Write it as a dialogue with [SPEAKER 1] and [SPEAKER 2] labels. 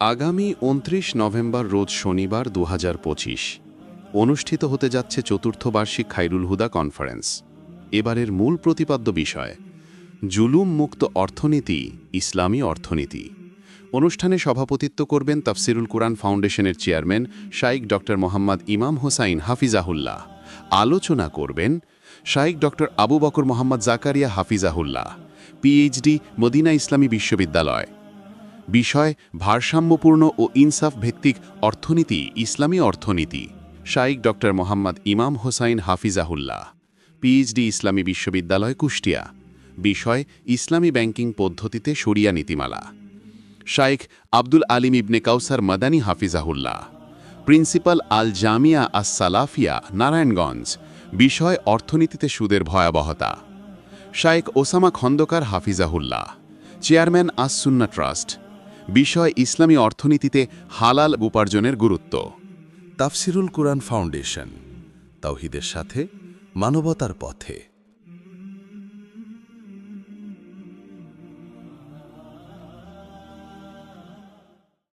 [SPEAKER 1] আগামী ২৯ নভেম্বর রোজ শনিবার ২০২৫ অনুষ্ঠিত হতে যাচ্ছে চতুর্থ বার্ষিক খায়রুল হুদা কনফারেন্স। এবারের মূল প্রতিপাদ্য বিষয় জুলুম মুক্ত অর্থনীতি, ইসলামী অর্থনীতি। অনুষ্ঠানে সভাপতিত্ব করবেন তাফসিরুল কুরআন ফাউন্ডেশনের চেয়ারম্যান শাইখ ড. মোহাম্মদ ইমাম হোসাইন হাফিজাহুল্লাহ। আলোচনা করবেন শাইখ ড. আবু বকর মোহাম্মদ জাকারিয়া হাফিজাহুল্লাহ, পিএইচডি, মদিনা ইসলামী বিশ্ববিদ্যালয়। বিষয় ভারসাম্যপূর্ণ ও ইনসাফ ভিত্তিক অর্থনীতি, ইসলামী অর্থনীতি। শাইখ ড. মোহাম্মদ ইমাম হোসাইন হাফিজাহুল্লাহ, পিএইচডি, ইসলামী বিশ্ববিদ্যালয়, কুষ্টিয়া। বিষয় ইসলামী ব্যাংকিং পদ্ধতিতে শরিয়া নীতিমালা। শাইখ আব্দুল আলিম ইবনে কাউসার মাদানী হাফিজাহুল্লাহ, প্রিন্সিপাল আল জামিয়া আস সালাফিয়া, নারায়ণগঞ্জ। বিষয় অর্থনীতিতে সুদের ভয়াবহতা। শাইখ ওসামা খন্দকার হাফিজাহুল্লাহ, চেয়ারম্যান আস সুন্নাহ ট্রাস্ট। বিষয় ইসলামী অর্থনীতিতে হালাল উপার্জনের গুরুত্ব।
[SPEAKER 2] তাফসিরুল কুরআন ফাউন্ডেশন, তাওহীদের সাথে মানবতার পথে।